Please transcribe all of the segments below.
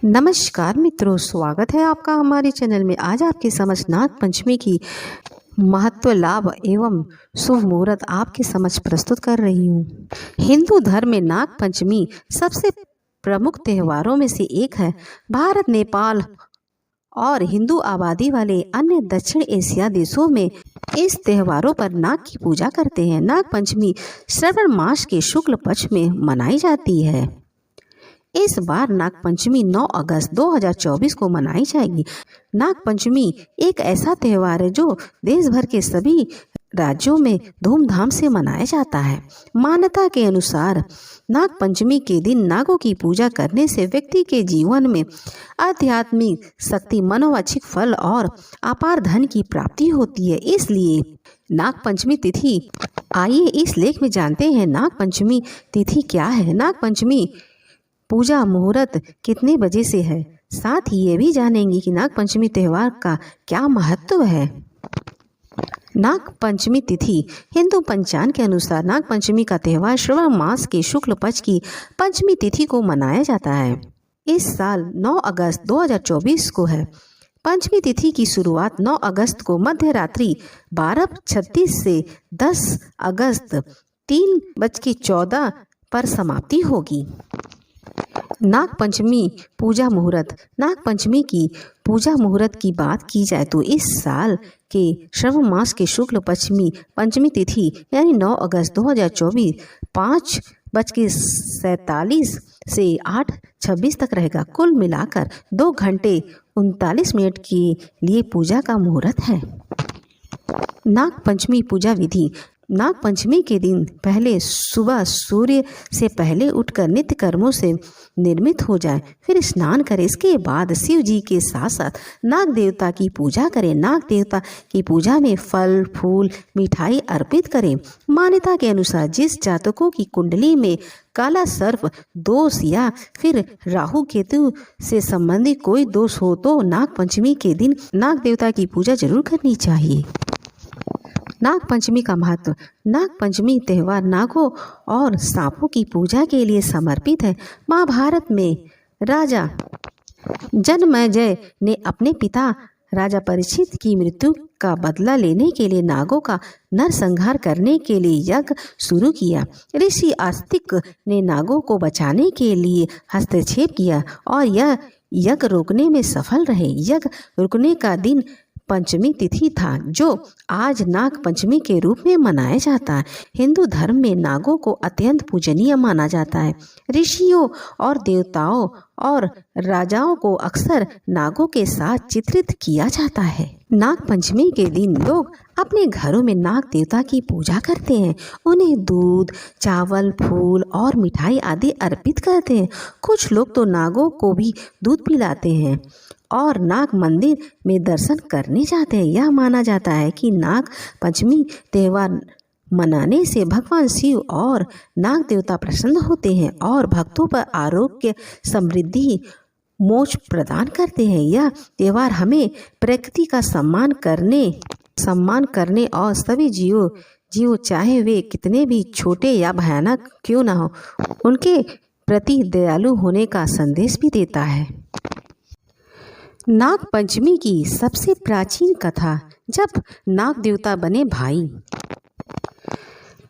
नमस्कार मित्रों, स्वागत है आपका हमारे चैनल में। आज आपके समझ नाग पंचमी की महत्व, लाभ एवं शुभ मुहूर्त आपके समझ प्रस्तुत कर रही हूँ। हिंदू धर्म में नाग पंचमी सबसे प्रमुख त्योहारों में से एक है। भारत, नेपाल और हिंदू आबादी वाले अन्य दक्षिण एशिया देशों में इस त्योहारों पर नाग की पूजा करते हैं। नाग पंचमी श्रावण मास के शुक्ल पक्ष में मनाई जाती है। इस बार नाग पंचमी 9 अगस्त 2024 को मनाई जाएगी। नाग पंचमी एक ऐसा त्योहार है जो देश भर के सभी राज्यों में धूमधाम से मनाया जाता है। मान्यता के अनुसार नाग पंचमी के दिन नागों की पूजा करने से व्यक्ति के जीवन में आध्यात्मिक शक्ति, मनोवांछित फल और अपार धन की प्राप्ति होती है। इसलिए नाग पंचमी तिथि, आइए इस लेख में जानते हैं नाग पंचमी तिथि क्या है। नाग पंचमी पूजा मुहूर्त कितने बजे से है, साथ ही ये भी जानेंगे कि नाग पंचमी त्योहार का क्या महत्व है। नाग पंचमी तिथि, हिंदू पंचांग के अनुसार नाग पंचमी का त्योहार श्रावण मास के शुक्ल पक्ष की पंचमी तिथि को मनाया जाता है। इस साल 9 अगस्त 2024 को है। पंचमी तिथि की शुरुआत 9 अगस्त को मध्य रात्रि 12:36 से 10 अगस्त 3:14 पर समाप्ति होगी। नाग पंचमी पूजा मुहूर्त, नाग पंचमी की पूजा मुहूर्त की बात की जाए तो इस साल के श्रावण मास के शुक्ल पश्चिमी पंचमी तिथि यानी 9 अगस्त 2024 5:47 से 8:26 तक रहेगा। कुल मिलाकर 2 घंटे 39 मिनट के लिए पूजा का मुहूर्त है। नाग पंचमी पूजा विधि, नाग पंचमी के दिन पहले सुबह सूर्य से पहले उठकर नित्य कर्मों से निर्मित हो जाए, फिर स्नान करें। इसके बाद शिव जी के साथ साथ नाग देवता की पूजा करें। नाग देवता की पूजा में फल, फूल, मिठाई अर्पित करें। मान्यता के अनुसार जिस जातकों की कुंडली में काला सर्प दोष या फिर राहु केतु से संबंधित कोई दोष हो तो नाग पंचमी के दिन नाग देवता की पूजा जरूर करनी चाहिए। नाग पंचमी का महत्व, नाग पंचमी त्योहार नागों और सांपों की पूजा के लिए समर्पित है। महाभारत में राजा जनमेजय ने अपने पिता राजा परीक्षित की मृत्यु का बदला लेने के लिए नागों का नरसंहार करने के लिए यज्ञ शुरू किया। ऋषि आस्तिक ने नागों को बचाने के लिए हस्तक्षेप किया और यह यज्ञ रोकने में सफल रहे। यज्ञ रुकने का दिन पंचमी तिथि था, जो आज नाग पंचमी के रूप में मनाया जाता है। हिंदू धर्म में नागों को अत्यंत पूजनीय माना जाता है। ऋषियों और देवताओं और राजाओं को अक्सर नागों के साथ चित्रित किया जाता है। नाग पंचमी के दिन लोग अपने घरों में नाग देवता की पूजा करते हैं। उन्हें दूध, चावल, फूल और मिठाई आदि अर्पित करते हैं। कुछ लोग तो नागों को भी दूध पिलाते हैं और नाग मंदिर में दर्शन करने जाते हैं। यह माना जाता है कि नाग पंचमी त्योहार मनाने से भगवान शिव और नाग देवता प्रसन्न होते हैं और भक्तों पर आरोग्य, समृद्धि, मोक्ष प्रदान करते हैं। यह त्योहार हमें प्रकृति का सम्मान करने और सभी जीवों चाहे वे कितने भी छोटे या भयानक क्यों ना हो, उनके प्रति दयालु होने का संदेश भी देता है। नाग पंचमी की सबसे प्राचीन कथा, जब नाग देवता बने भाई।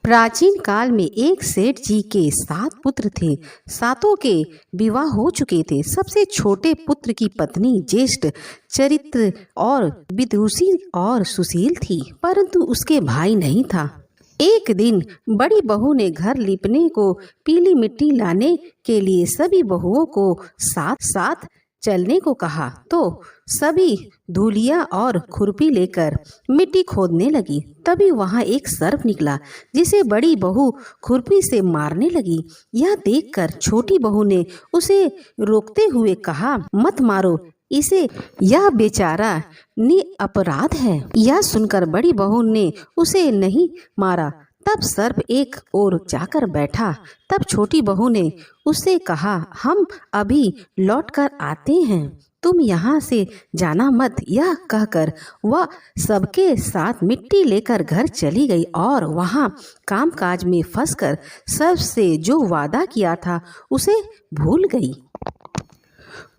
प्राचीन काल में एक सेठ जी के 7 पुत्र थे। सातों के विवाह हो चुके थे। सबसे छोटे पुत्र की पत्नी ज्येष्ठ चरित्र और विदुषी और सुशील थी, परंतु उसके भाई नहीं था। एक दिन बड़ी बहू ने घर लीपने को पीली मिट्टी लाने के लिए सभी बहुओं को साथ साथ चलने को कहा, तो सभी धूलिया और खुरपी लेकर मिट्टी खोदने लगी। तभी वहां एक सर्प निकला, जिसे बड़ी बहू खुरपी से मारने लगी। यह देखकर छोटी बहू ने उसे रोकते हुए कहा, मत मारो इसे, यह बेचारा निरपराध है। यह सुनकर बड़ी बहू ने उसे नहीं मारा। तब सर्प एक ओर जाकर बैठा। तब छोटी बहू ने उससे कहा, हम अभी लौट कर आते हैं, तुम यहाँ से जाना मत। यह कहकर वह सबके साथ मिट्टी लेकर घर चली गई और वहाँ कामकाज में फंसकर सबसे जो वादा किया था उसे भूल गई।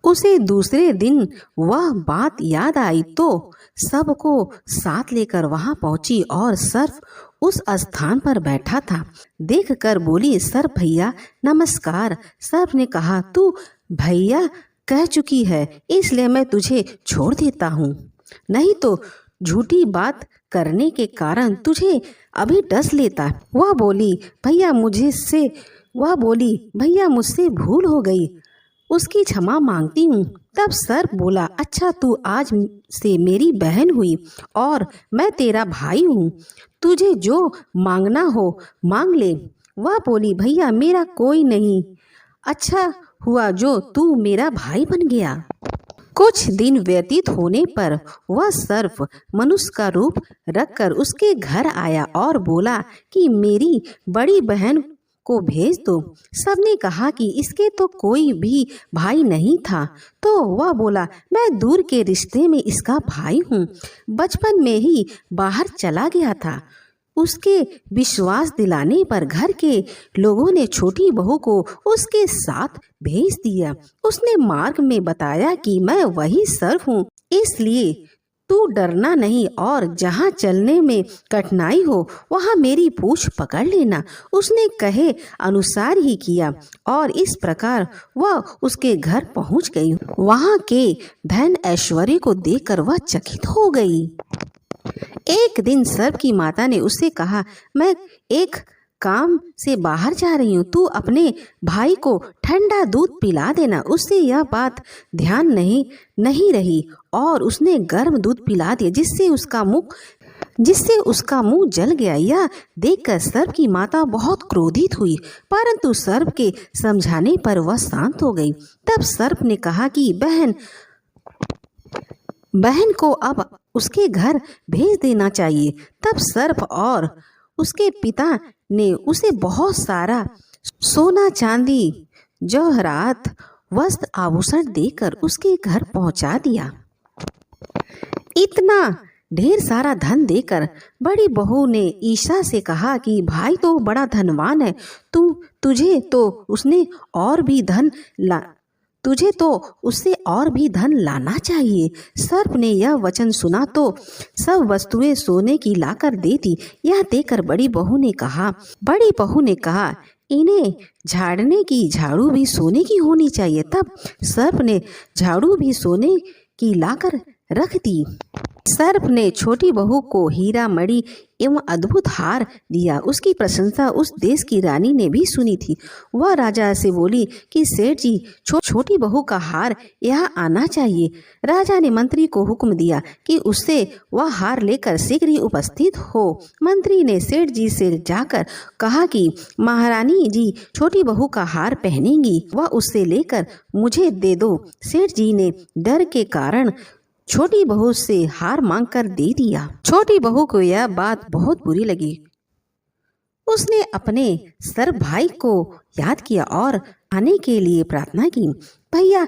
उसे दूसरे दिन वह बात याद आई तो सबको साथ लेकर वहां पहुंची और सर्प उस स्थान पर बैठा था। देखकर बोली, सर्प भैया नमस्कार। सर्प ने कहा, तू भैया कह चुकी है इसलिए मैं तुझे छोड़ देता हूँ, नहीं तो झूठी बात करने के कारण तुझे अभी डस लेता। वह बोली भैया मुझसे भूल हो गई, उसकी क्षमा मांगती हूँ। तब सर्प बोला, अच्छा तू आज से मेरी बहन हुई और मैं तेरा भाई हूँ, तुझे जो मांगना हो मांग ले। वह बोली, भैया मेरा कोई नहीं, अच्छा हुआ जो तू मेरा भाई बन गया। कुछ दिन व्यतीत होने पर वह सर्प मनुष्य का रूप रखकर उसके घर आया और बोला कि मेरी बड़ी बहन को भेज दो। सबने कहा कि इसके तो कोई भी भाई नहीं था, तो वह बोला, मैं दूर के रिश्ते में इसका भाई हूँ, बचपन में ही बाहर चला गया था। उसके विश्वास दिलाने पर घर के लोगों ने छोटी बहू को उसके साथ भेज दिया। उसने मार्ग में बताया कि मैं वही सर्प हूँ, इसलिए तू डरना नहीं और जहाँ चलने में कठिनाई हो वहाँ मेरी पूंछ पकड़ लेना। उसने कहे अनुसार ही किया और इस प्रकार वह उसके घर पहुँच गई। वहाँ के धन ऐश्वर्य को देखकर वह चकित हो गई। एक दिन सर्प की माता ने उससे कहा, मैं एक काम से बाहर जा रही हूँ, तू अपने भाई को ठंडा दूध पिला देना। उससे यह बात ध्यान नहीं रही और उसने गर्म दूध पिला दिया, जिससे उसका मुंह जल गया। यह देखकर सर्प की माता बहुत क्रोधित हुई, परंतु सर्प के समझाने पर वह शांत हो गई। तब सर्प ने कहा कि बहन को अब उसके घर भेज देना चाहिए। तब सर्प और उसके पिता ने उसे बहुत सारा सोना चांदी जवाहरात वस्त्र आभूषण देकर उसके घर पहुंचा दिया। इतना ढेर सारा धन देकर बड़ी बहू ने ईशा से कहा कि भाई तो बड़ा धनवान है, तुझे तो उससे और भी धन लाना चाहिए। सर्प ने यह वचन सुना तो सब वस्तुएं सोने की लाकर दे दी। यह देखकर बड़ी बहू ने कहा इन्हें झाड़ने की झाड़ू भी सोने की होनी चाहिए। तब सर्प ने झाड़ू भी सोने की लाकर रख दी। सर्प ने छोटी बहू को हीरा मणि एवं अद्भुत हार दिया। उसकी प्रशंसा उस देश की रानी ने भी सुनी थी। वह राजा से बोली कि सेठ जी, छोटी बहू का हार यहाँ आना चाहिए। राजा ने मंत्री को हुक्म दिया कि उससे वह हार लेकर शीघ्र ही उपस्थित हो। मंत्री ने सेठ जी से जाकर कहा कि महारानी जी छोटी बहू का हार पहनेंगी, वह उससे लेकर मुझे दे दो। सेठ जी ने डर के कारण छोटी बहू से हार मांगकर दे दिया। छोटी बहू को यह बात बहुत बुरी लगी। उसने अपने सर्प भाई को याद किया और आने के लिए प्रार्थना की। भैया,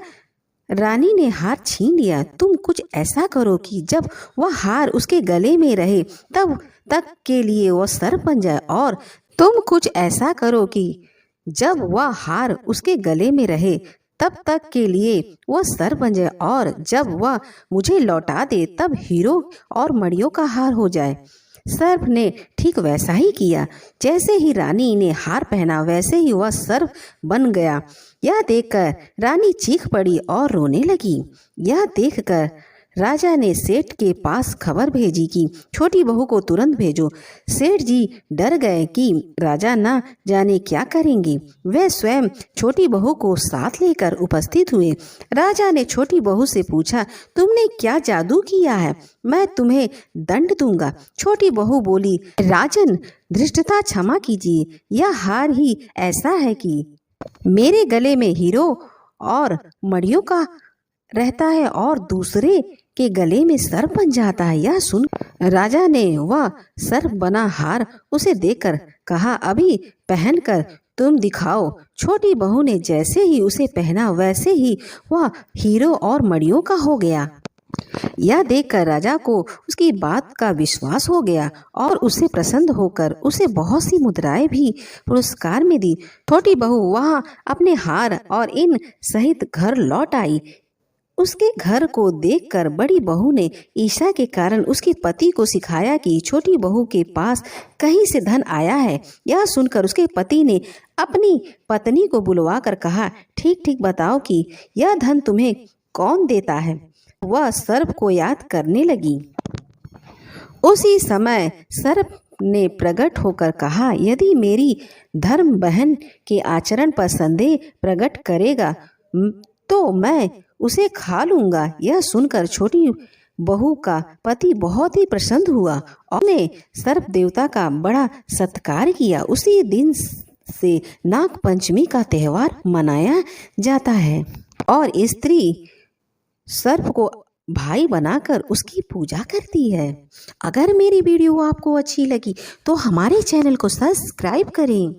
रानी ने हार छीन लिया, तुम कुछ ऐसा करो कि जब वह हार उसके गले में रहे तब तक के लिए वह सर्प बन जाए, और तुम कुछ ऐसा करो कि जब वह हार उसके गले में रहे तब तक के लिए वह सर्प बन जाए, और जब वह मुझे लौटा दे तब हीरो और मणियों का हार हो जाए। सर्प ने ठीक वैसा ही किया। जैसे ही रानी ने हार पहना वैसे ही वह सर्प बन गया। यह देखकर रानी चीख पड़ी और रोने लगी। यह देखकर राजा ने सेठ के पास खबर भेजी कि छोटी बहू को तुरंत भेजो। सेठ जी डर गए कि राजा ना जाने क्या करेंगे। वे स्वयं छोटी बहू को साथ लेकर उपस्थित हुए। राजा ने छोटी बहू से पूछा, तुमने क्या जादू किया है? मैं तुम्हें दंड दूंगा। छोटी बहू बोली, राजन धृष्टता क्षमा कीजिए, यह हार ही ऐसा है कि मेरे गले में हीरो और मणियों का रहता है और दूसरे के गले में सर्प बन जाता है। यह सुन राजा ने वह सर्प बना हार उसे देकर कहा, अभी पहनकर तुम दिखाओ। छोटी बहू ने जैसे ही उसे पहना वैसे ही वह हीरो और मणियों का हो गया। यह देखकर राजा को उसकी बात का विश्वास हो गया और उससे प्रसन्न होकर उसे बहुत सी मुद्राएं भी पुरस्कार में दी। छोटी बहू वहां अपने हार और इन सहित घर लौट आई। उसके घर को देखकर बड़ी बहू ने ईर्ष्या के कारण उसके पति को सिखाया कि छोटी बहू के पास कहीं से धन आया है। यह सुनकर उसके पति ने अपनी पत्नी को बुलवाकर कहा, ठीक ठीक बताओ कि यह धन तुम्हें कौन देता है। वह सर्प को याद करने लगी। उसी समय सर्प ने प्रकट होकर कहा, यदि मेरी धर्म बहन के आचरण पर संदेह प्रकट करेगा तो मैं उसे खा लूंगा। यह सुनकर छोटी बहू का पति बहुत ही प्रसन्न हुआ और ने सर्प देवता का बड़ा सत्कार किया। उसी दिन से नाग पंचमी का त्योहार मनाया जाता है और स्त्री सर्प को भाई बनाकर उसकी पूजा करती है। अगर मेरी वीडियो आपको अच्छी लगी तो हमारे चैनल को सब्सक्राइब करें।